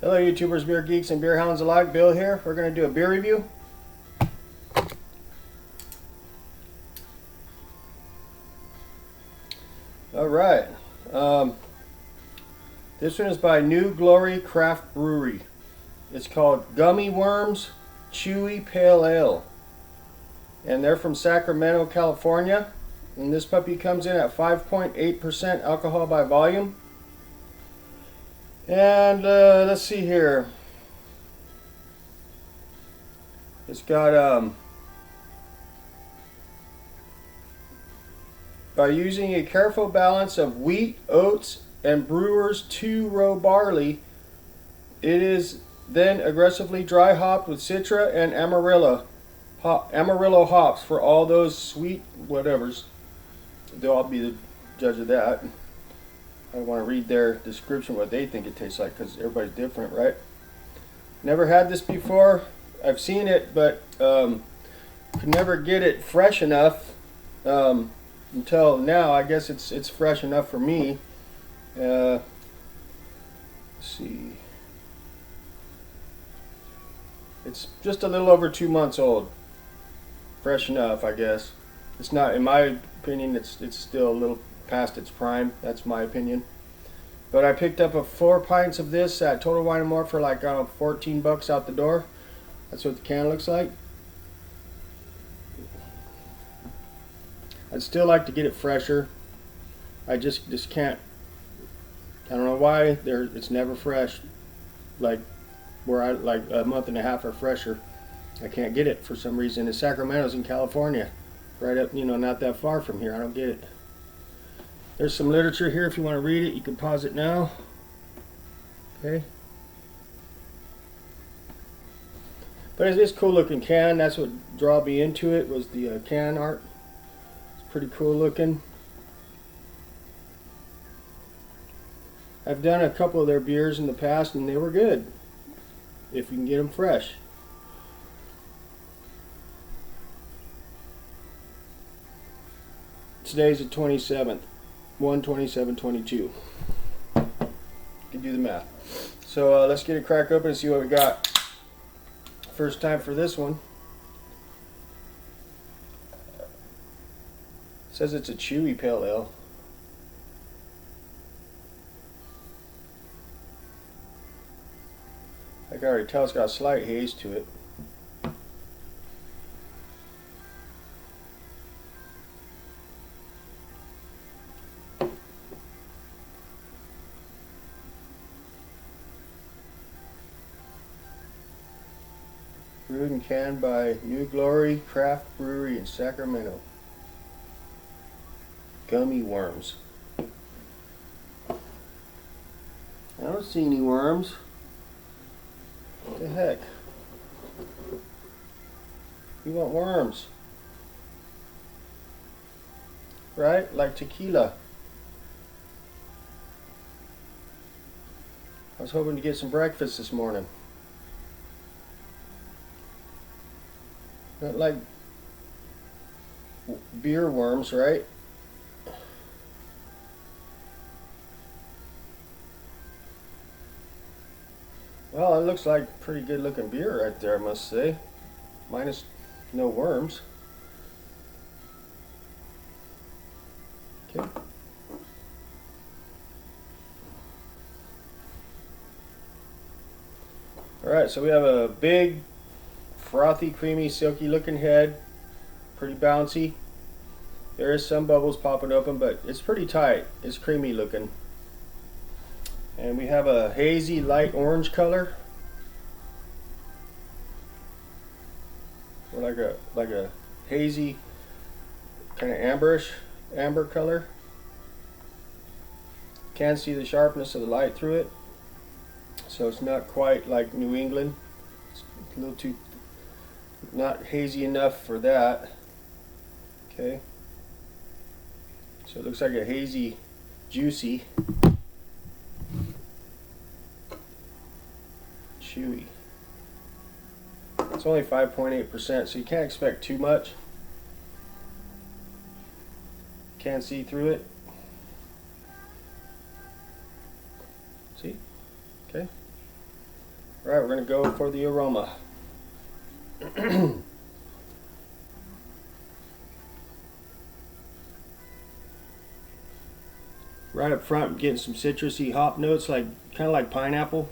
Hello YouTubers, beer geeks, and beer hounds alike. Bill here. We're going to do a beer review. Alright. This one is by New Glory Craft Brewery. It's called Gummy Worms Chewy Pale Ale. And they're from Sacramento, California. And this puppy comes in at 5.8% alcohol by volume. And let's see here. It's got by using a careful balance of wheat, oats, and brewer's 2-row barley, it is then aggressively dry hopped with Citra and Amarillo hops for all those sweet whatevers. They'll all be the judge of that. I want to read their description, what they think it tastes like, because everybody's different, right? Never had this before. I've seen it, but could never get it fresh enough until now. I guess it's fresh enough for me. Let's see. It's just a little over 2 months old. Fresh enough, I guess. It's not, in my opinion, it's still a little past its prime. That's my opinion. But I picked up 4 pints of this at Total Wine & More for like 14 bucks out the door. That's what the can looks like. I'd still like to get it fresher. I just can't. I don't know why it's never fresh. Like where I like a month and a half or fresher. I can't get it for some reason. And Sacramento's in California, right up, not that far from here. I don't get it. There's some literature here if you want to read it. You can pause it now. Okay. But it's this cool looking can. That's what drew me into it, was the can art. It's pretty cool looking. I've done a couple of their beers in the past and they were good, if you can get them fresh. Today's the 27th. 1/27/22. You can do the math. So let's get a crack open and see what we got. First time for this one. It says it's a chewy pale ale. I can already tell it's got a slight haze to it. Brewed and canned by New Glory Craft Brewery in Sacramento. Gummy worms. I don't see any worms. What the heck? You want worms? Right? Like tequila. I was hoping to get some breakfast this morning. Not like beer worms, right? Well, it looks like pretty good looking beer right there, I must say. Minus no worms. Okay. Alright, so we have a big, frothy, creamy, silky looking head. Pretty bouncy. There is some bubbles popping open, but it's pretty tight. It's creamy looking. And we have a hazy light orange color. Or like a hazy kind of amber color. Can't see the sharpness of the light through it. So it's not quite like New England. It's a little too, not hazy enough for that. Okay. So it looks like a hazy, juicy, chewy. It's only 5.8%, so you can't expect too much. Can't see through it. See? Okay. All right, we're going to go for the aroma. Right up front, I'm getting some citrusy hop notes, like kind of like pineapple.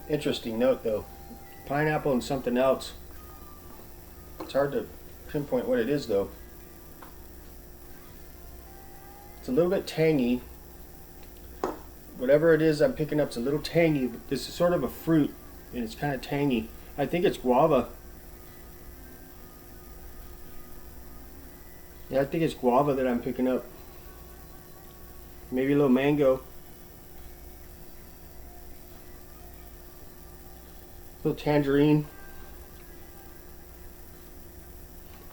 Interesting note though. Pineapple and something else. It's hard to pinpoint what it is though. It's a little bit tangy. Whatever it is I'm picking up is a little tangy, but this is sort of a fruit and it's kind of tangy. I think it's guava. Yeah, I think it's guava that I'm picking up. Maybe a little mango. A little tangerine.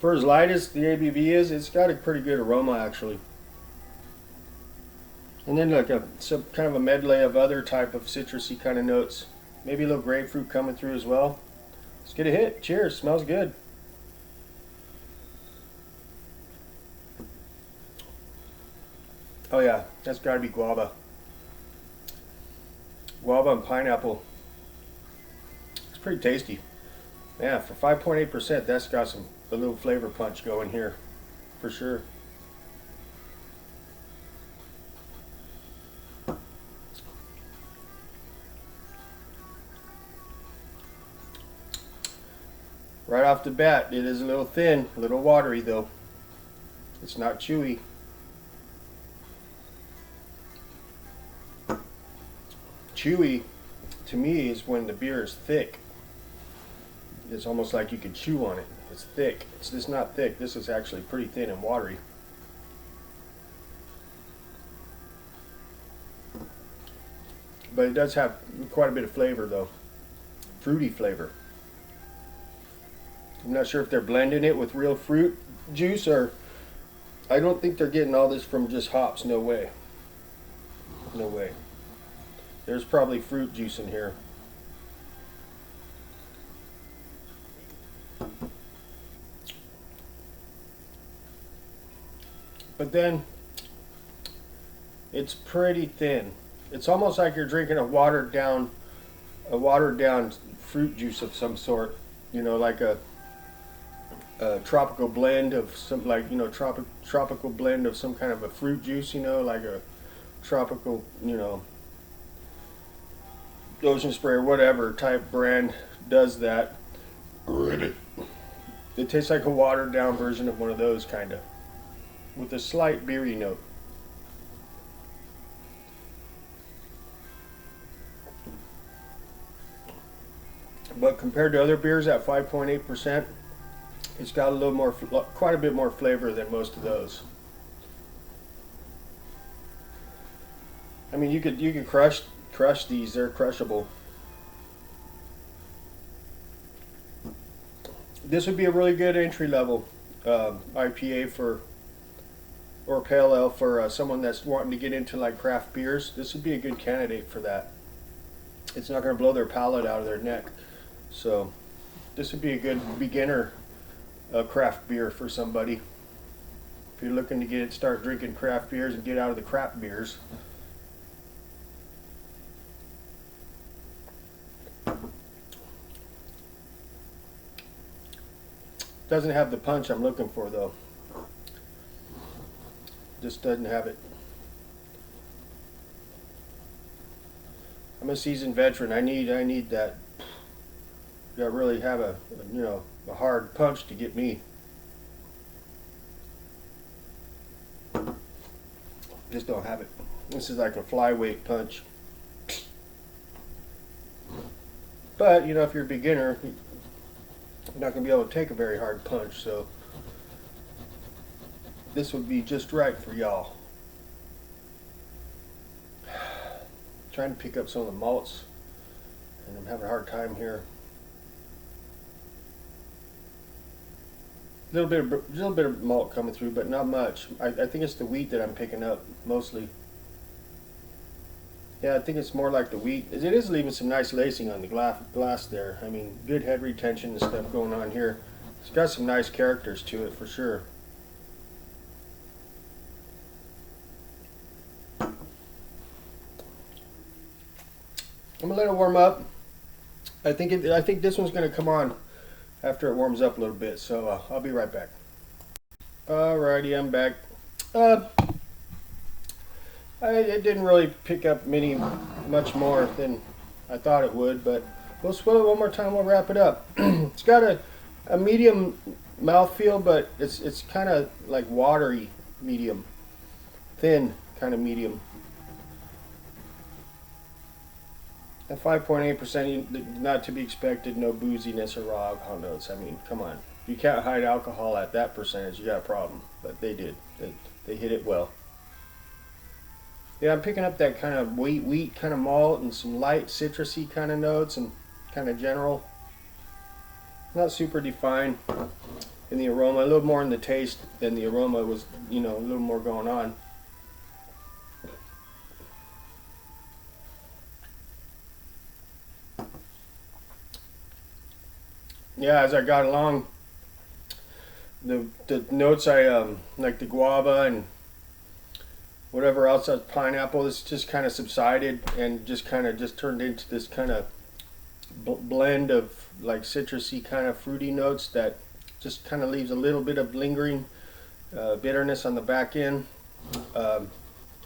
For as light as the ABV is, it's got a pretty good aroma actually. And then like some kind of a medley of other type of citrusy kind of notes. Maybe a little grapefruit coming through as well. Let's get a hit. Cheers. Smells good. Oh yeah, that's got to be guava. Guava and pineapple. It's pretty tasty. Yeah, for 5.8%, that's got a little flavor punch going here, for sure. Right off the bat, it is a little thin, a little watery though. It's not chewy. Chewy, to me, is when the beer is thick. It's almost like you could chew on it. It's thick. It's just not thick. This is actually pretty thin and watery. But it does have quite a bit of flavor though. Fruity flavor. I'm not sure if they're blending it with real fruit juice or I don't think they're getting all this from just hops. No way. No way. There's probably fruit juice in here. But then it's pretty thin. It's almost like you're drinking a watered down fruit juice of some sort. You know, like a tropical blend of some, like, you know, tropical blend of some kind of a fruit juice, you know, like a tropical, you know, Ocean Spray or whatever type brand does that. It tastes like a watered down version of one of those, kind of, with a slight beery note. But compared to other beers at 5.8%, it's got a little more, quite a bit more flavor than most of those. I mean, you could crush these. They're crushable. This would be a really good entry level IPA or pale ale for someone that's wanting to get into like craft beers. This would be a good candidate for that. It's not going to blow their palate out of their neck. So this would be a good beginner craft beer for somebody. If you're looking to start drinking craft beers and get out of the crap beers. Doesn't have the punch I'm looking for though. Just doesn't have it. I'm a seasoned veteran. I need that. You gotta really have a hard punch to get me. Just don't have it. This is like a flyweight punch. But you know, if you're a beginner, you're not gonna be able to take a very hard punch. So this would be just right for y'all. Trying to pick up some of the malts, and I'm having a hard time here. A little bit of malt coming through, but not much. I think it's the wheat that I'm picking up mostly. Yeah, I think it's more like the wheat. It is leaving some nice lacing on the glass there. I mean, good head retention and stuff going on here. It's got some nice characters to it for sure. I'm gonna let it warm up. I think this one's gonna come on after it warms up a little bit. So I'll be right back. Alrighty, I'm back. It didn't really pick up much more than I thought it would, but we'll swill it one more time. We'll wrap it up. It's got a medium mouthfeel, but it's kind of like watery medium, thin kind of medium. At 5.8%, not to be expected. No booziness or raw alcohol notes. I mean, come on. If you can't hide alcohol at that percentage, you got a problem. But they did. They hit it well. Yeah, I'm picking up that kind of wheat kind of malt and some light citrusy kind of notes and kind of general. Not super defined in the aroma. A little more in the taste than the aroma was, a little more going on. Yeah, as I got along, the notes like the guava and whatever else, pineapple, this just kind of subsided and just turned into this kind of blend of like citrusy kind of fruity notes that just kind of leaves a little bit of lingering bitterness on the back end.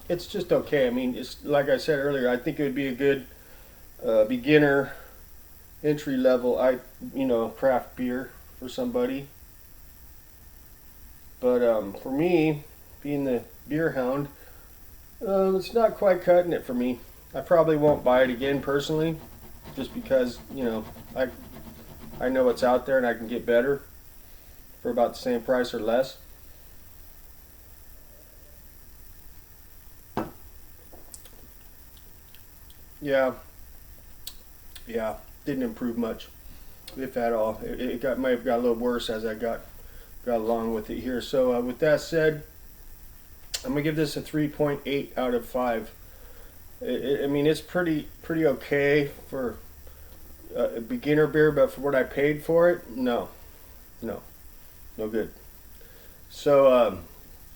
It's just okay. I mean, it's like I said earlier, I think it would be a good beginner entry level craft beer for somebody. But for me, being the beer hound, it's not quite cutting it for me. I probably won't buy it again personally, just because I know it's out there and I can get better for about the same price or less. Yeah, didn't improve much, if at all. It might have got a little worse as I got along with it here. So with that said, I'm gonna give this a 3.8 out of 5. I mean, it's pretty okay for a beginner beer, but for what I paid for it, no good. So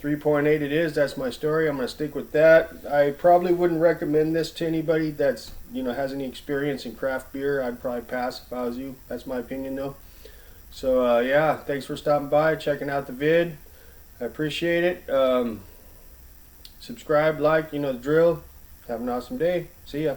3.8 it is. That's my story. I'm gonna stick with that. I probably wouldn't recommend this to anybody that's has any experience in craft beer. I'd probably pass if I was you. That's my opinion though. So yeah, thanks for stopping by, checking out the vid. I appreciate it. Subscribe, like, the drill. Have an awesome day. See ya.